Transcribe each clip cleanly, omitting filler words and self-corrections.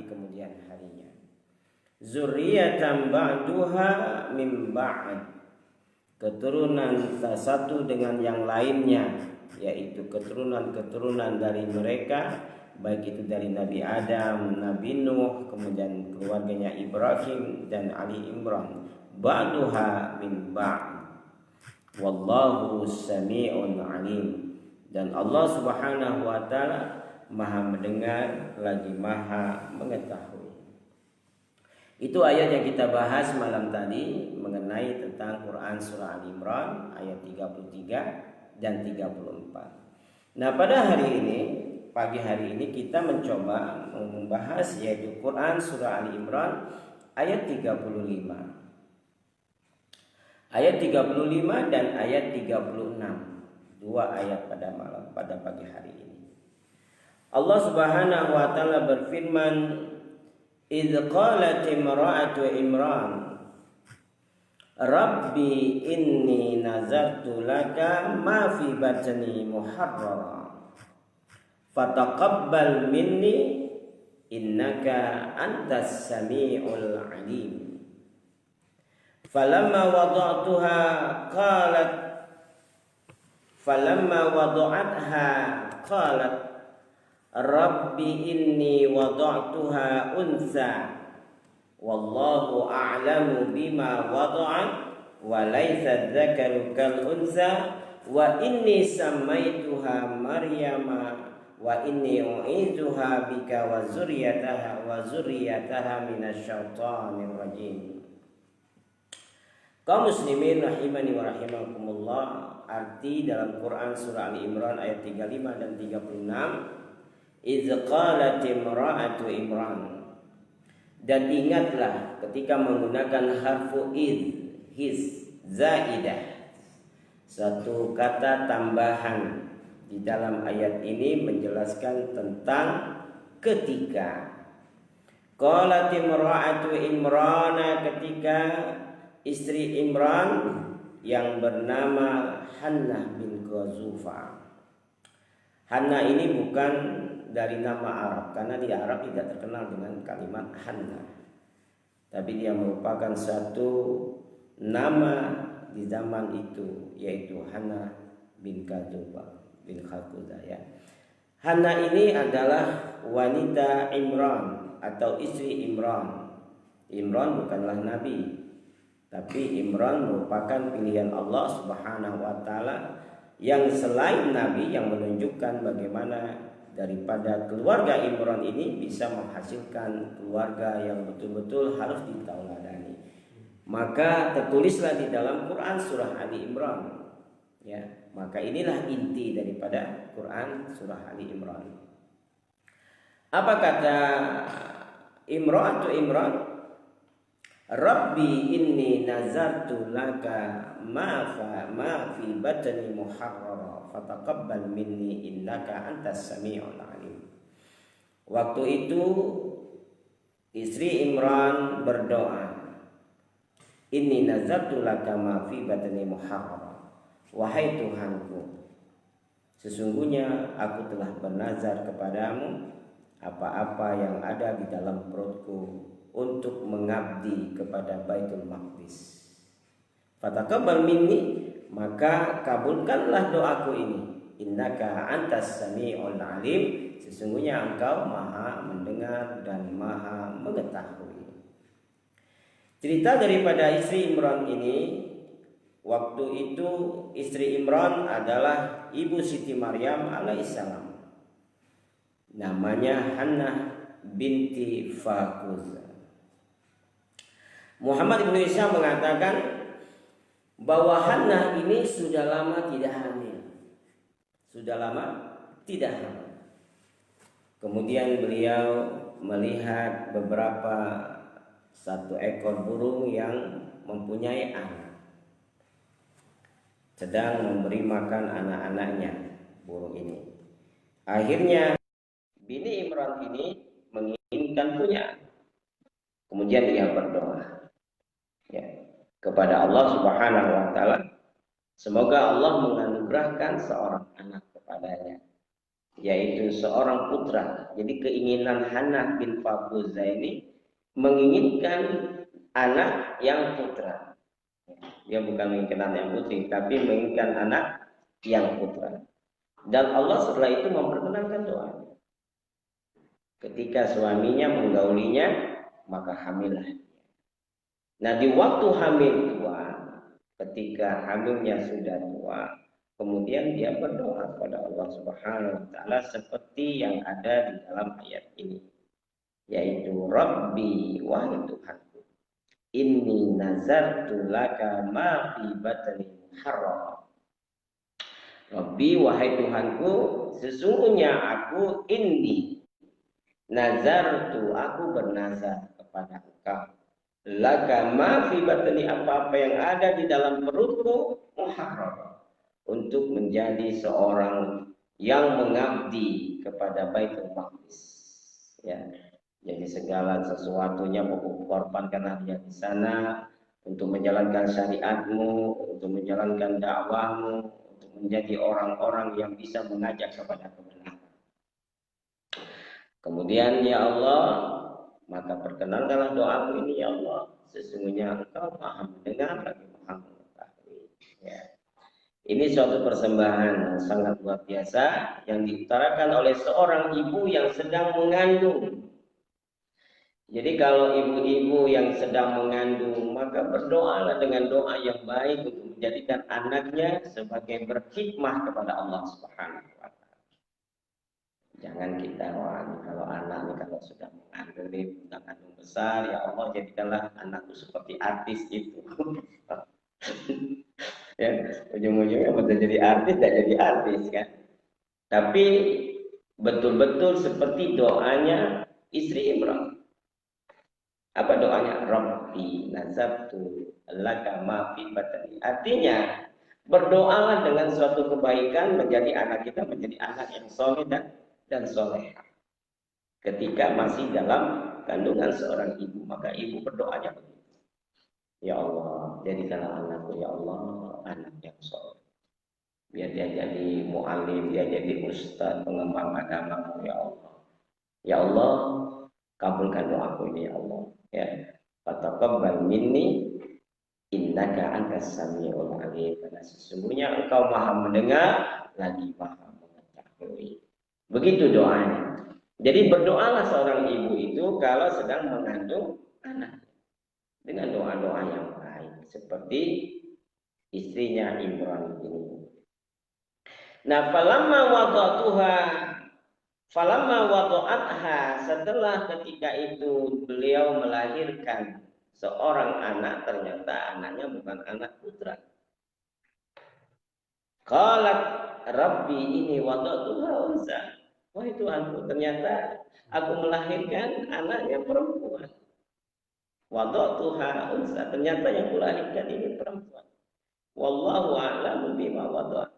di kemudian harinya. Zurriyatan ba'duha min ba'd, keturunan satu dengan yang lainnya, yaitu keturunan-keturunan dari mereka, baik itu dari Nabi Adam, Nabi Nuh, kemudian keluarganya Ibrahim dan Ali Imran. Ba'duha min ba'd, wallahu sami'un alim, dan Allah Subhanahu wa taala Maha mendengar lagi Maha mengetahui. Itu ayat yang kita bahas malam tadi mengenai tentang Quran surah Ali Imran ayat 33 dan 34. Nah, pada hari ini, pagi hari ini kita mencoba membahas yaitu Quran surah Ali Imran ayat 35. Ayat 35 dan ayat 36. Dua ayat pada pagi hari ini. Allah Subhanahu wa taala berfirman, "Idz qalat imra'atu Imran, Rabbi inni nazartu laka ma fi batni muharrara, fataqabbal minni innaka antas sami'ul alim." Falamma wada'atha qalat Rabbi inni wada'tuha unsa wallahu a'lamu bima wada'at wa laysa dzakaru kal unsa wa inni samaituha Maryama wa inni u'izuha bika wa zurriyataha minasyaitonir rajim. Kaum muslimin rahimani wa rahimakumullah, arti dalam Quran surah Ali Imran ayat 35 dan 36, idz qalat imra'atu Imran, dan ingatlah ketika menggunakan harfu his zaidah, satu kata tambahan di dalam ayat ini menjelaskan tentang ketika. Qalat imra'atu Imran, ketika istri Imran yang bernama Hannah bin Qazufa. Hannah ini bukan dari nama Arab, karena di Arab tidak terkenal dengan kalimat Hannah, tapi dia merupakan satu nama di zaman itu, yaitu Hannah bin Qazufa bin Khakuza, ya. Hannah ini adalah wanita Imran atau istri Imran. Imran bukanlah nabi, tapi Imran merupakan pilihan Allah Subhanahu wa taala yang selain nabi, yang menunjukkan bagaimana daripada keluarga Imran ini bisa menghasilkan keluarga yang betul-betul harus ditauladani. Maka tertulislah di dalam Quran surah Ali Imran, ya. Maka inilah inti daripada Quran surah Ali Imran. Apa kata Imran? Rabbi inni nazartu laka ma fi batni muharrara fataqabbal minni innaka antas sami'ul alim. Waktu itu istri Imran berdoa, inni nazartu laka ma fi batni muharrara, wahai Tuhanku, sesungguhnya aku telah bernazar kepadamu apa-apa yang ada di dalam perutku untuk mengabdi kepada Baitul Maqdis. Fataqabbal minni, maka kabulkanlah doaku ini. Innaka antas sami'ul alim, sesungguhnya engkau maha mendengar dan maha mengetahui. Cerita daripada istri Imran ini, waktu itu istri Imran adalah ibu Siti Maryam alaihissalam. Namanya Hannah binti Fakuz. Muhammad Ibn Ishaq mengatakan bahwa Hannah ini sudah lama tidak hamil. Kemudian beliau melihat satu ekor burung yang mempunyai anak, sedang memberi makan anak-anaknya, burung ini. Akhirnya bini Imran ini menginginkan punya. Kemudian dia berdoa, ya, kepada Allah Subhanahu wa taala, semoga Allah menganugerahkan seorang anak kepadanya. yaitu seorang putra. Jadi keinginan Hannah bin Fabuzah ini menginginkan anak yang putra. Dia bukan menginginkan anak yang putri, tapi menginginkan anak yang putra. Dan Allah setelah itu memperkenankan doa. Ketika suaminya menggaulinya, maka hamillah. Nah, di waktu hamil tua, ketika hamilnya sudah tua, kemudian dia berdoa kepada Allah Subhanahu wa taala seperti yang ada di dalam ayat ini, yaitu Rabbi, wahai Tuhanku, inni nazartu laka ma fi batni haram. Rabbi, wahai Tuhanku, sesungguhnya aku ini nazartu, aku bernazar kepada Engkau, laka ma fi batni, apa-apa yang ada di dalam perutku, muharram, untuk menjadi seorang yang mengabdi kepada Baitul Maqdis. Ya, jadi segala sesuatunya aku korbankan dia di sana untuk menjalankan syariatmu, untuk menjalankan dakwahmu, untuk menjadi orang-orang yang bisa mengajak kepada kebenaran. Kemudian ya Allah, maka perkenankanlah doaku ini ya Allah. Sesungguhnya Engkau Maha mendengar lagi Maha mengetahui. Ya. Ini suatu persembahan yang sangat luar biasa yang diutarakan oleh seorang ibu yang sedang mengandung. Jadi kalau ibu-ibu yang sedang mengandung, maka berdoalah dengan doa yang baik untuk menjadikan anaknya sebagai berkhidmah kepada Allah Subhanahu wa taala. Jangan kita kalau anak nih kalau sudah mengandung nih, sudah kandung besar, ya Allah jadikanlah anakku seperti artis itu. Ya, ujung-ujungnya betul jadi artis, tidak jadi artis kan. Tapi betul-betul seperti doanya istri Imran. Apa doanya? Rabbi nazartu laka ma fi batni. Artinya berdoalah dengan suatu kebaikan menjadi anak kita menjadi anak yang soleh dan soleh. Ketika masih dalam kandungan seorang ibu, maka ibu berdoanya begitu. Ya Allah, jadikanlah anakku ya Allah anak yang soleh. Biar dia jadi mu'alim, dia jadi ustaz, pengembang agama ya Allah. Ya Allah, kabulkan doaku ini ya Allah. Ya, fataqabbal minni innaka antas samiul alim. Karena sesungguhnya Engkau Maha mendengar lagi Maha mengetahui. Begitu doanya. Jadi berdoalah seorang ibu itu kalau sedang mengandung anak dengan doa-doa yang baik seperti istrinya Imran ini. Nah, falamma wada'atha, setelah ketika itu beliau melahirkan seorang anak, ternyata anaknya bukan anak putra. Qalat Rabbi ini wada'tuha unsa. Wahai Tuhanku, ternyata aku melahirkan anaknya perempuan. Wada'tuha unsa, ternyata yang kulahirkan ini perempuan. Wallahu a'lamu bima wada'.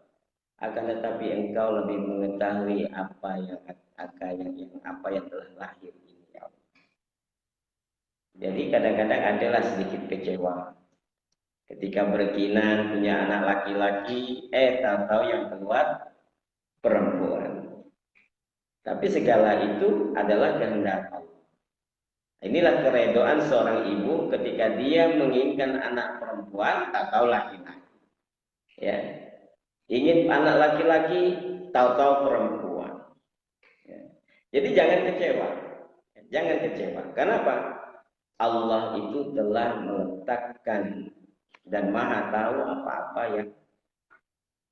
Akan tetapi engkau lebih mengetahui apa yang telah lahir ini ya Allah. Jadi kadang-kadang adalah sedikit kecewa ketika berkinan punya anak laki-laki, tahu-tahu yang keluar perempuan. Tapi segala itu adalah kehendak Allah. Inilah keredoan seorang ibu ketika dia menginginkan anak perempuan atau laki-laki. Ya, ingin anak laki-laki, tahu-tahu perempuan. Ya. Jadi jangan kecewa. Jangan kecewa. Kenapa? Allah itu telah meletakkan dan maha tahu apa-apa yang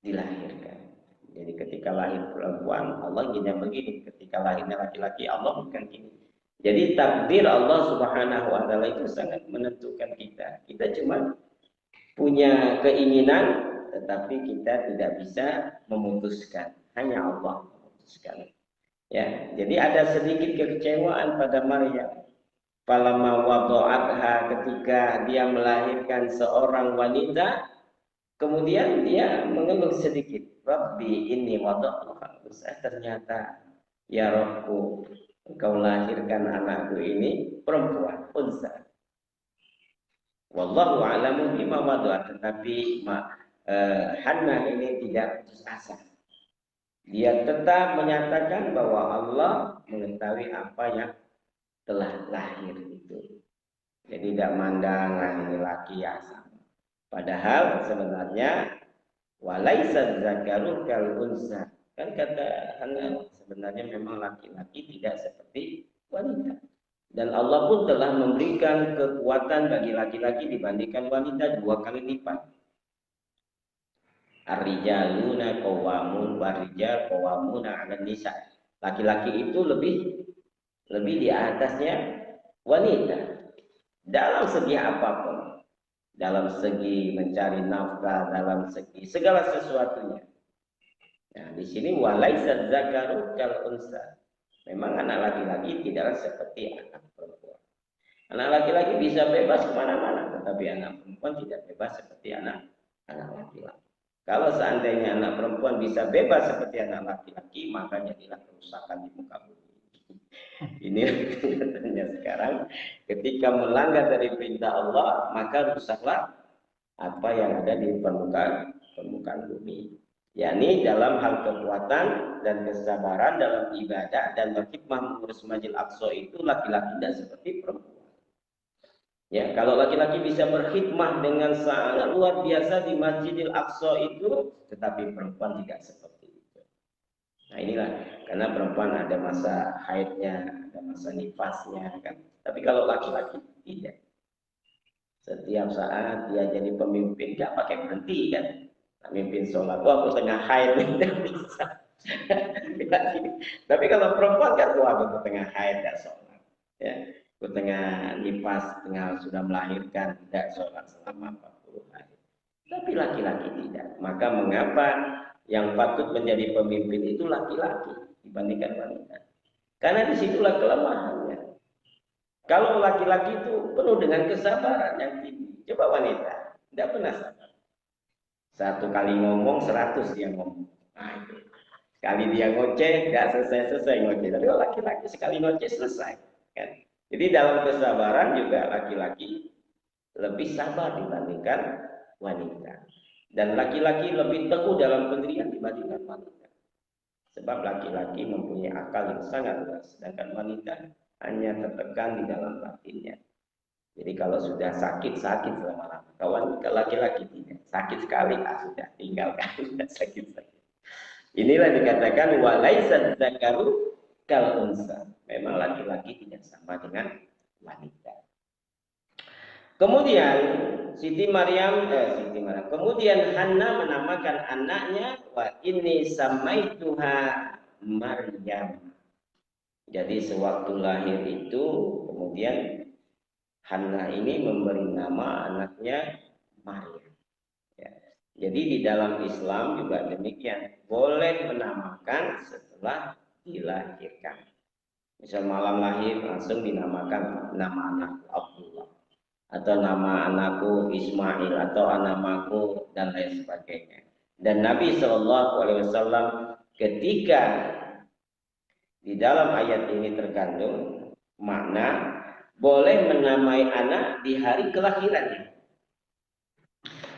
dilahirkan. Jadi ketika lahir perempuan, Allah ingin yang begini. Ketika lahirnya laki-laki, Allah bukan ini. Jadi takdir Allah Subhanahu wa taala itu sangat menentukan kita. Kita cuma punya keinginan, tetapi kita tidak bisa memutuskan. Hanya Allah memutuskan. Ya, jadi ada sedikit kekecewaan pada Maryam. Falamma wada'atha, ketika dia melahirkan seorang wanita, kemudian dia mengeluh sedikit. Rabbi ini wada'tuha unsa, ternyata ya Rabbku, engkau lahirkan anakku ini perempuan, unsa. Wallahu a'lamu bima wada'a, tetapi Hannah ini tidak putus asa. Dia tetap menyatakan bahwa Allah mengetahui apa yang telah lahir itu. Jadi tidak mandang ini laki ya sama. Padahal sebenarnya walaisa zakaru kal unsa. Kan kata Hana sebenarnya memang laki-laki tidak seperti wanita. Dan Allah pun telah memberikan kekuatan bagi laki-laki dibandingkan wanita 2 kali lipat. Ar-rijaluna qawwamun warijal qawwamuna 'alan nisa. Laki-laki itu lebih di atasnya wanita dalam segi apapun, dalam segi mencari nafkah, dalam segi segala sesuatunya. Nah, di sini walaisa zakaru kal unsa. Memang anak laki-laki tidaklah seperti anak perempuan. Anak laki-laki bisa bebas kemana-mana, tetapi anak perempuan tidak bebas seperti anak laki-laki. Kalau seandainya anak perempuan bisa bebas seperti anak laki-laki, maka jadilah kerusakan di muka bumi. Ini katanya sekarang ketika melanggar dari perintah Allah, maka rusaklah apa yang ada di permukaan bumi. Yakni dalam hal kekuatan dan kesabaran dalam ibadah dan berkhidmah mengurus Masjidil Aqsa itu laki-laki tidak seperti perempuan. Ya, kalau laki-laki bisa berkhidmah dengan sangat luar biasa di Masjidil Aqsa itu, tetapi perempuan tidak seperti itu. Nah inilah, karena perempuan ada masa haidnya, ada masa nifasnya, kan. Tapi kalau laki-laki tidak. Setiap saat dia jadi pemimpin, nggak pakai berhenti kan. Mimpin sholat, aku tengah haid, tidak bisa. Tapi kalau perempuan kan, aku tengah haid, nggak sholat. Ya. Tengah nifas, tengah sudah melahirkan, tidak sholat selama 40 hari. Tapi laki-laki tidak. Maka mengapa yang patut menjadi pemimpin itu laki-laki dibandingkan wanita? Karena disitulah kelemahannya. Kalau laki-laki itu penuh dengan kesabaran yang tinggi. Coba wanita, tidak pernah sabar. 1 kali ngomong, 100 dia ngomong. Nah, itu. Sekali dia ngoceh, tidak selesai ngoceh. Tapi laki-laki sekali ngoceh selesai. Kan? Jadi dalam kesabaran juga laki-laki lebih sabar dibandingkan wanita. Dan laki-laki lebih teguh dalam pendirian dibandingkan wanita. Sebab laki-laki mempunyai akal yang sangat luas. Sedangkan wanita hanya tertekan di dalam batinnya. Jadi kalau sudah sakit selama-lama. Kawan laki-laki tidak. Sakit sekali, sudah tinggalkan. Sakit-sakit. Inilah dikatakan walaisa dzakaru kal unsa. Memang laki-laki tidak sama dengan wanita. Kemudian Kemudian Hanna menamakan anaknya wa inni samaituha Maryam. Jadi sewaktu lahir itu kemudian Hanna ini memberi nama anaknya Maryam. Ya. Jadi di dalam Islam juga demikian, boleh menamakan setelah dilahirkan. Misal malam lahir langsung dinamakan nama anakku Abdullah atau nama anakku Ismail atau namaku dan lain sebagainya. Dan Nabi Shallallahu Alaihi Wasallam ketika di dalam ayat ini terkandung makna boleh menamai anak di hari kelahirannya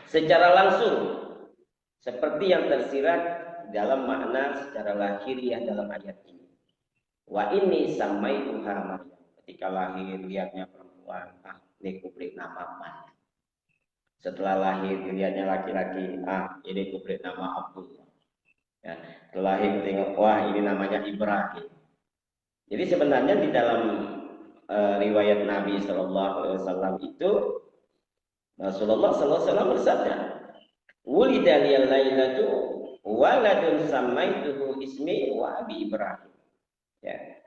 secara langsung seperti yang tersirat dalam makna secara lahiriah dalam ayat ini. Wa inni samaituha Maryam. Ketika lahir lihatnya perempuan, ini kuberi nama apa? Setelah lahir lihatnya laki-laki, ini kuberi nama Abdullah. Ya, setelah lahir tengok, wah ini namanya Ibrahim. Jadi sebenarnya di dalam riwayat Nabi Shallallahu Alaihi Wasallam itu Rasulullah Sallallahu Alaihi Wasallam bersabda, "Wulida liyal lailatu waladun samaituhu ismi wa abi Ibrahim." Ya.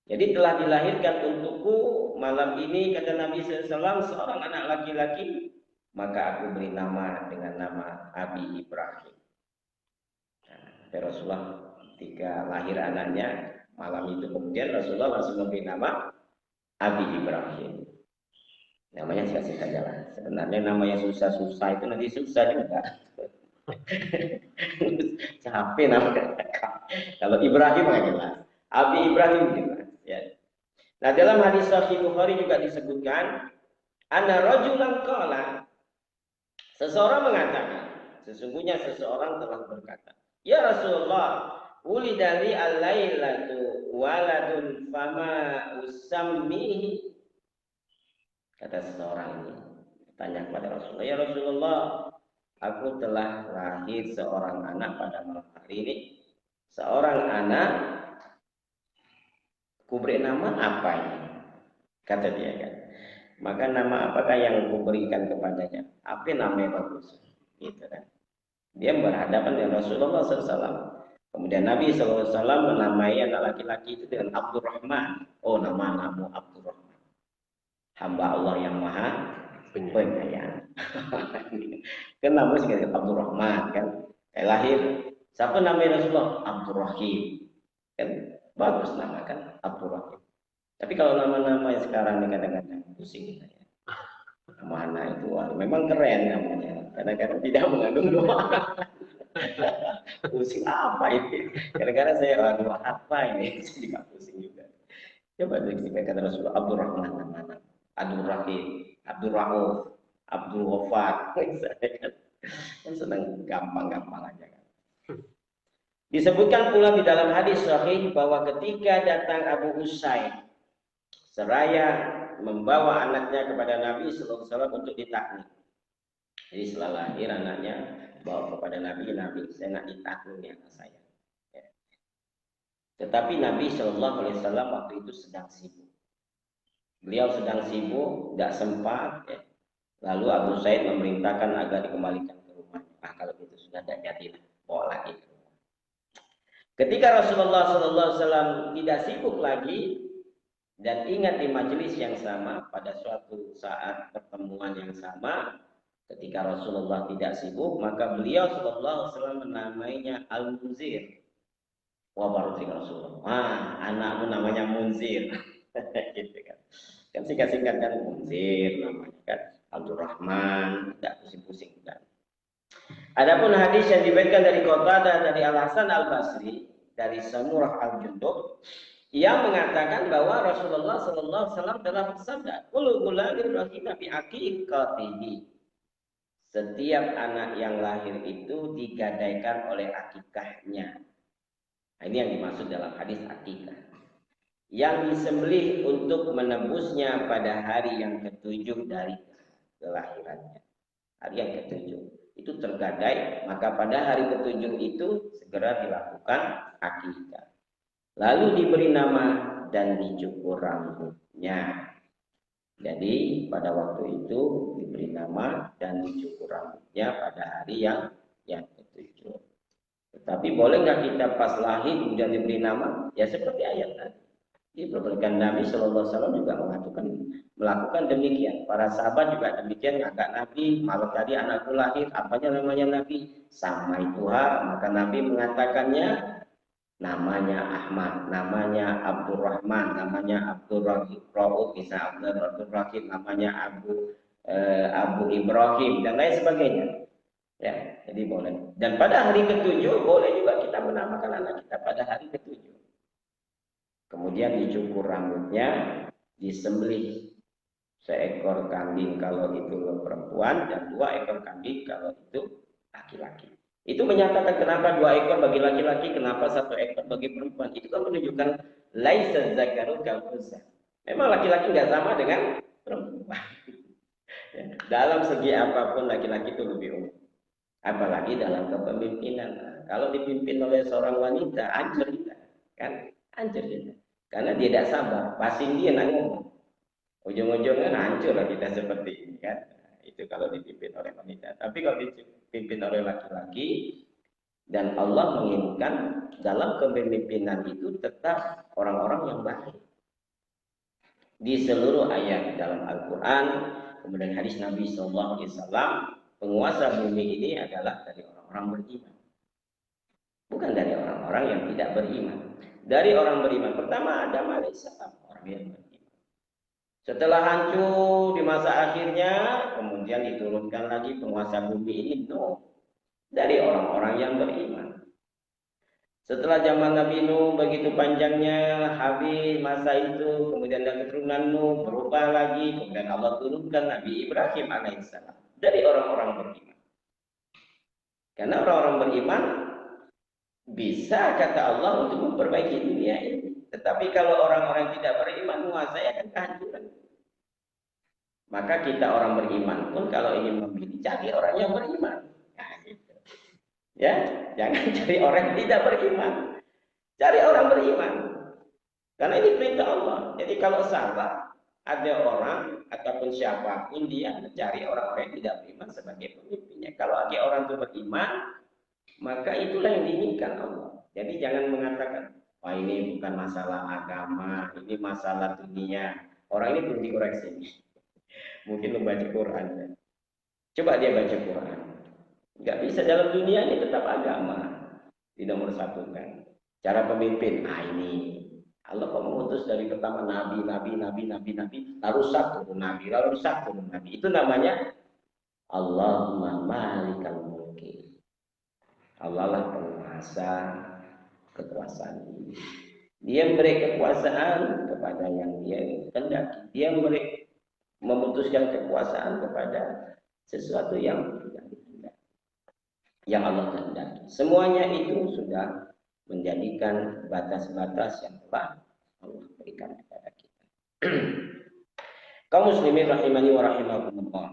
Jadi telah dilahirkan untukku malam ini kata Nabi SAW seorang anak laki-laki, maka aku beri nama dengan nama Abi Ibrahim. Nah, Rasulullah ketika lahir anaknya malam itu kemudian Rasulullah langsung memberi nama Abi Ibrahim. Namanya singkat saja lah. Sebenarnya nama yang susah-susah itu nanti susah juga. Capek namanya. Kalau Ibrahim nggak jelas. Abi Ibrahim jelas. Ya. Nah dalam hadis Sahih Bukhari juga disebutkan, anna rajulan qala, seseorang mengatakan, sesungguhnya seseorang telah berkata, ya Rasulullah, ulidali al-lailatu waladun fama usammihi. Kata seseorang ini tanya kepada Rasulullah, ya Rasulullah, aku telah lahir seorang anak pada malam hari ini. Seorang anak, kuberi nama apa ini? Kata dia kan. Maka nama apakah yang kuberikan kepadanya? Apa namanya bagus? Gitu kan. Dia berhadapan dengan Rasulullah SAW. Kemudian Nabi SAW menamai anak laki-laki itu dengan Abdurrahman. Oh, namamu Abdurrahman. Hamba Allah yang maha penyayang. Kenapa sih Abdurrahman kan? Kayak lahir. Siapa namanya Rasulullah? Abdurrahim. Kan bagus nama kan Abdurrahim. Tapi kalau nama-nama yang sekarang ini kadang-kadang pusing kita ya. Mana itu? Waduh, memang keren namanya. Kadang-kadang tidak mengandung doa. Pusing apa ini? Kadang-kadang saya waduh apa ini? Saya juga pusing juga. Coba kata Rasulullah Abdurrahman nama. Abdul Rahim, Abdul Rauf, Abdul Ghafar. Kan senang gampang-gampang aja kan. Disebutkan pula di dalam hadis sahih bahwa ketika datang Abu Usaid seraya membawa anaknya kepada Nabi sallallahu alaihi wasallam untuk ditaknik. Jadi setelah lahir anaknya bawa kepada Nabi, saya nak ditaknik anak saya. Ya. Tetapi Nabi sallallahu alaihi wasallam waktu itu sedang sibuk. Beliau sedang sibuk, tidak sempat. Ya. Lalu Abu Said memerintahkan agar dikembalikan ke rumahnya. Kalau itu sudah tidak jadi, bawa lagi ke rumah. Ketika Rasulullah SAW tidak sibuk lagi dan ingat di majelis yang sama pada suatu saat pertemuan yang sama, ketika Rasulullah tidak sibuk, maka beliau SAW menamainya Al-Munzir. Wah, baru Rasulullah. Wah, anakmu namanya Munzir. Gitu kan. Kan singkat-singkat kan Munzir namanya kan Abdurrahman, tidak pusing-pusing kan. Adapun hadis yang diberikan dari Qatadah dari Al Hasan Al Basri dari Samurah Al Jundub yang mengatakan bahwa Rasulullah Sallallahu Alaihi Wasallam telah bersabda, "Kullu ghulamin rahina bi aqiqatihi." Setiap anak yang lahir itu digadaikan oleh akikahnya. Nah, ini yang dimaksud dalam hadis akikah. Yang disembelih untuk menebusnya pada hari yang ketujuh dari kelahirannya. Hari yang ketujuh itu tergadai, maka pada hari ketujuh itu segera dilakukan akikah. Lalu diberi nama dan dicukur rambutnya. Jadi pada waktu itu diberi nama dan dicukur rambutnya pada hari yang ketujuh. Tetapi boleh nggak kita pas lahir kemudian diberi nama? Ya seperti ayat tadi. Diperbolehkan Nabi Shallallahu Alaihi Wasallam juga melakukan demikian. Para sahabat juga demikian ngagak Nabi. Malam tadi anakku lahir, apanya namanya Nabi? Sama itu maka Nabi mengatakannya namanya Ahmad, namanya Abdurrahman, namanya Abdul Rauf, bisa Abdul Rahim, namanya Abu Ibrahim dan lain sebagainya. Ya, jadi boleh. Dan pada hari ketujuh boleh juga kita menamakan anak kita pada hari ketujuh. Kemudian dicukur rambutnya, disembelih seekor kambing kalau itu perempuan dan 2 ekor kambing kalau itu laki-laki. Itu menyatakan kenapa 2 ekor bagi laki-laki, kenapa 1 ekor bagi perempuan. Itu kan menunjukkan laisa zakaru kal unsa. Memang laki-laki nggak sama dengan perempuan. Dalam segi apapun laki-laki itu lebih umum. Apalagi dalam kepemimpinan. Kalau dipimpin oleh seorang wanita, hancur kita, kan? Hancur kita. Karena dia tidak sabar, pasti dia nak ngomong. Ujung-ujungnya hancur lah kita seperti ini kan. Itu kalau dipimpin oleh wanita. Tapi kalau dipimpin oleh laki-laki dan Allah menginginkan dalam kepemimpinan itu tetap orang-orang yang baik. Di seluruh ayat dalam Al-Quran, kemudian hadis Nabi SAW, penguasa bumi ini adalah dari orang-orang beriman. Bukan dari orang-orang yang tidak beriman. Dari orang beriman. Pertama Adam alaihissalam, orang yang beriman. Setelah hancur di masa akhirnya, kemudian diturunkan lagi penguasa bumi ini, dari orang-orang yang beriman. Setelah zaman Nabi Nuh begitu panjangnya, habis masa itu, kemudian ada keturunan Nuh, berubah lagi, kemudian Allah turunkan Nabi Ibrahim alaihissalam dari orang-orang beriman. Karena orang-orang beriman bisa kata Allah untuk memperbaiki dunia ini. Tetapi kalau orang-orang tidak beriman menguasai akan kehancuran. Maka kita orang beriman pun kalau ingin memilih cari orang yang beriman. Nah, gitu. Ya, jangan cari orang yang tidak beriman. Cari orang beriman. Karena ini perintah Allah. Jadi kalau salah ada orang ataupun siapapun dia mencari orang-orang yang tidak beriman sebagai pemimpinnya. Kalau ada orang itu beriman, maka itulah yang diinginkan Allah. Jadi jangan mengatakan, wah ini bukan masalah agama, ini masalah dunia. Orang ini perlu dikoreksi. Mungkin membaca Quran. Coba dia baca Quran. Nggak bisa, dalam dunia ini tetap agama. Di nomor satu kan. Cara pemimpin, ini. Allah kok mengutus dari pertama nabi, lalu satu nabi, lalu satu nabi. Itu namanya Allahumma malikal mulki. Allah lah penguasa kekuasaan ini. Dia memberi kekuasaan kepada yang dia kehendaki. Dia memberi memutuskan kekuasaan kepada sesuatu yang tidak dikehendaki, yang Allah kehendaki. Semuanya itu sudah menjadikan batas-batas yang telah Allah berikan kepada kita. Kaum muslimin rahimani wa rahimakumullah.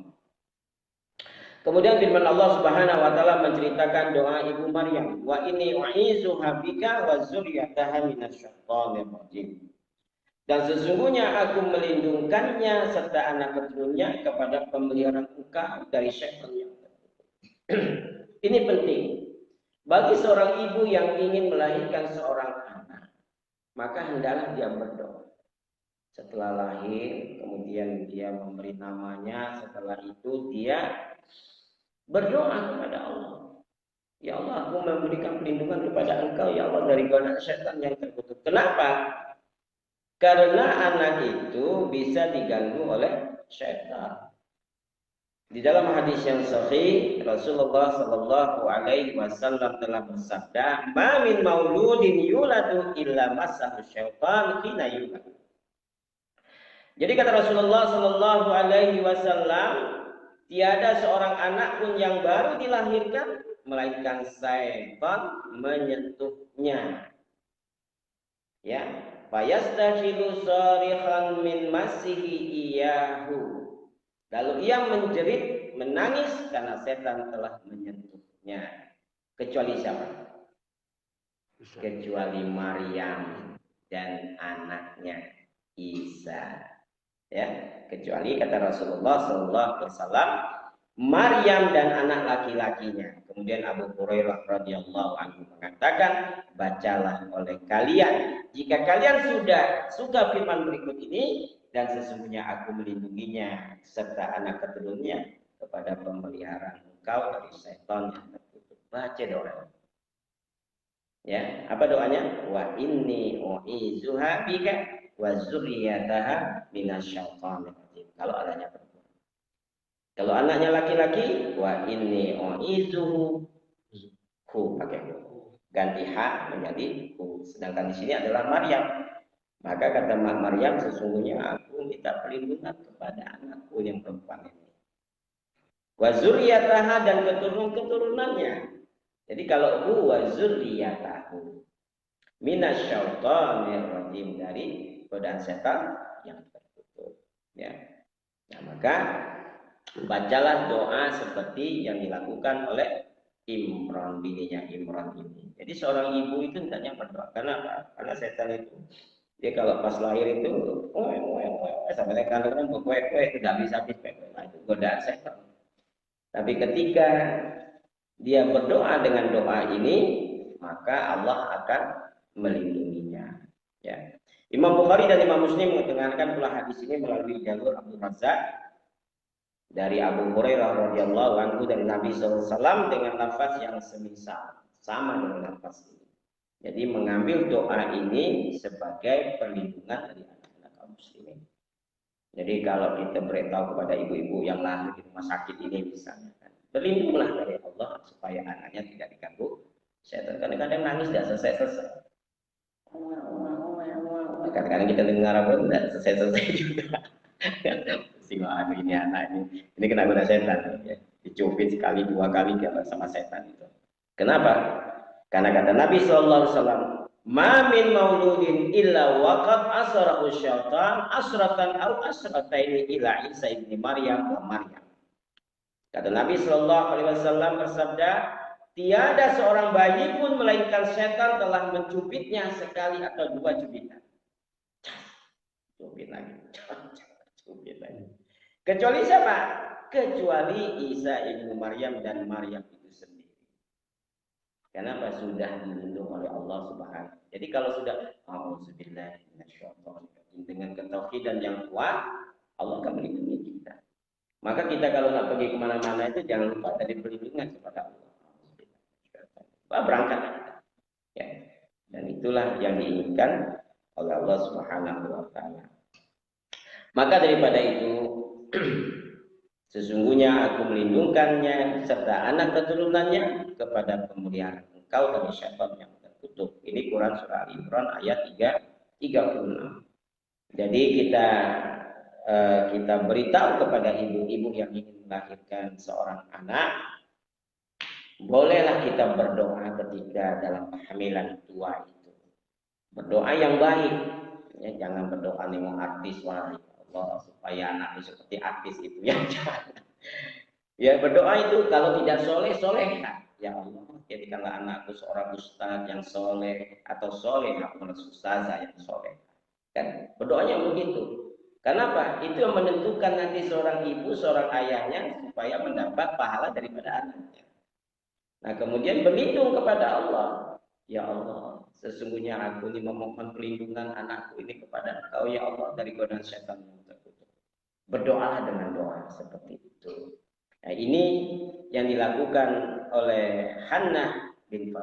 Kemudian firman Allah Subhanahu wa taala menceritakan doa Ibu Maryam, wa inni u'izuha bika wa dzurriyyataha minasyaitonir rajim. Dan sesungguhnya aku melindungkannya serta anak keturunannya kepada pemeliharaan engkau dari syaitan yang terkutuk. Ini penting. Bagi seorang ibu yang ingin melahirkan seorang anak, maka hendaklah dia berdoa. Setelah lahir, kemudian dia memberi namanya, setelah itu dia berdoa kepada Allah. Ya Allah, aku memberikan perlindungan kepada engkau, ya Allah, dari godaan syaitan yang terkutuk. Kenapa? Karena anak itu bisa diganggu oleh syaitan. Di dalam hadis yang sahih, Rasulullah Shallallahu Alaihi Wasallam telah bersabda, "Ma min mauludin yuladu illa massahu syaitan hina yulad." Jadi kata Rasulullah Shallallahu Alaihi Wasallam, tiada seorang anak pun yang baru dilahirkan melainkan syaitan menyentuhnya. Ya, fayastakhilu sarihan min masihi iyahu. Lalu ia menjerit, menangis karena setan telah menyentuhnya. Kecuali siapa? Kecuali Maryam dan anaknya Isa. Ya, kecuali kata Rasulullah SAW, Maryam dan anak laki-lakinya. Kemudian Abu Hurairah radhiyallahu anhu mengatakan, bacalah oleh kalian jika kalian sudah suka firman berikut ini, dan sesungguhnya aku melindunginya serta anak keturunannya kepada pemeliharaan engkau dari setan yang terkutuk. Baca doa. Ya, apa doanya? Wa inni u'izuha bika wa dzurriyyataha minasyaitonir rajim. Kalau adanya perempuan. Kalau anaknya laki-laki, wa inni u'izuhu hu, pakai hu. Ganti ha menjadi hu. Sedangkan di sini adalah Maryam. Maka kata Maryam, sesungguhnya aku minta perlindungan kepada anakku yang perempuan ini. Wa dzurriyyataha, dan keturunan-keturunannya. Jadi kalau hu wa dzurriyyatahu minasyaitonir rajim, dari godaan setan yang terkutuk. Ya. Nah, maka bacalah doa seperti yang dilakukan oleh Imran, bininya Imran ini. Jadi seorang ibu itu hendaknya berdoa. Karena apa? Karena setan itu, dia kalau pas lahir itu sampai kandungan kue itu tidak bisa habis kue, itu godaan setan. Tapi ketika dia berdoa dengan doa ini, maka Allah akan melindunginya. Ya. Imam Bukhari dan Imam Muslim mendengarkan pula hadis ini melalui jalur Abdul Razak dari Abu Hurairah radhiyallahu anhu dari Nabi SAW dengan lafaz yang semisal, sama dengan lafaz ini. Jadi mengambil doa ini sebagai perlindungan dari anak-anak kaum muslimin. Jadi kalau kita beritahu kepada ibu-ibu yang lahir di rumah sakit ini misalnya, berlindunglah dari Allah supaya anaknya tidak diganggu setan. Kadang-kadang nangis tidak selesai-selesai. Kadang-kadang kita dengar apa tidak selesai-selesai juga. Aduh ini anak ini kena goda setan. Ya. Dicubit sekali 2 kali dia sama setan itu. Kenapa? Karena kata Nabi sallallahu alaihi wasallam, "Ma min mauludin illa waqad asrahu syaitan asratan aw asrataini ila Isa ibni Maryam wa Maryam." Kata Nabi sallallahu alaihi wasallam bersabda, tiada seorang bayi pun melainkan setan telah mencubitnya sekali atau dua cubitan. Cubit lagi. Cubit lagi. Kecuali siapa? Kecuali Isa ibnu Maryam dan Maryam itu sendiri. Kenapa? Sudah dilindungi oleh Allah Subhanahu. Jadi kalau sudah auzubillahi minasyaitonir dengan ketauhidan yang kuat, Allah akan melindungi kita. Maka kita kalau nak pergi kemana-mana itu jangan lupa tadi perlindungan kepada Allah. Berangkat kita. Ya. Dan itulah yang diinginkan oleh Allah Subhanahu wa taala. Maka daripada itu sesungguhnya aku melindungkannya serta anak keturunannya kepada pemeliharaan engkau dari syaitan yang terkutuk. Ini Quran surah Al-Imran ayat 36. Jadi kita beritahu kepada ibu-ibu yang ingin melahirkan seorang anak, bolehlah kita berdoa ketika dalam kehamilan tua itu. Berdoa yang baik, ya, jangan berdoa nengok artis, wah Allah supaya anaknya seperti artis itu ya. Ya berdoa itu kalau tidak soleh solehah, ya Allah jadikanlah anakku seorang ustaz yang soleh atau soleh atau ustazah yang soleh. Kan berdoanya begitu. Kenapa? Itu yang menentukan nanti seorang ibu, seorang ayahnya supaya mendapat pahala daripada anaknya. Nah kemudian berlindung kepada Allah. Ya Allah, sesungguhnya aku ini memohon perlindungan anakku ini kepada Engkau ya Allah dari godaan syaitan yang terkutuk. Berdoalah dengan doa seperti itu. Nah ini yang dilakukan oleh Hannah binti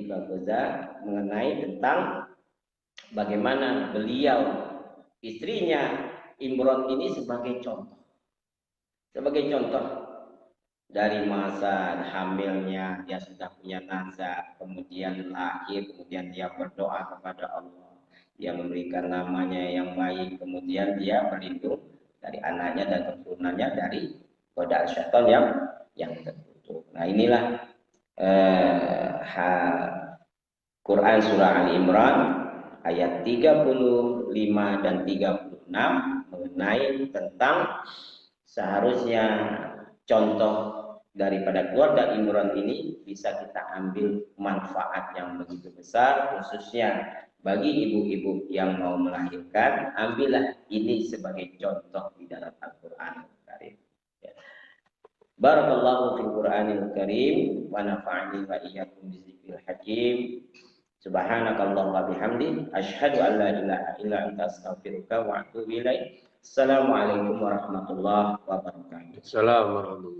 Fakuza mengenai tentang bagaimana beliau istrinya Imron ini sebagai contoh. Sebagai contoh dari masa hamilnya dia sudah punya nazar, kemudian lahir, kemudian dia berdoa kepada Allah, dia memberikan namanya yang baik, kemudian dia berlindung dari anaknya dan keturunannya dari godaan syaitan yang terkutuk. Nah inilah Quran surah Ali Imran ayat 35 dan 36 mengenai tentang seharusnya contoh daripada keluarga Imran ini bisa kita ambil manfaat yang begitu besar, khususnya bagi ibu-ibu yang mau melahirkan. Ambillah ini sebagai contoh di dalam Al-Quran Al-Karim. Ya. Barakallahu fil Qur'anil Karim wa nafa'ani wa iyyakum bidzikril hakim. Subhanakallahumma bihamdi asyhadu an la ilaha illa anta astaghfiruka wa atubu ilaik. Assalamualaikum warahmatullahi wabarakatuh. Assalamualaikum warahmatullahi wabarakatuh.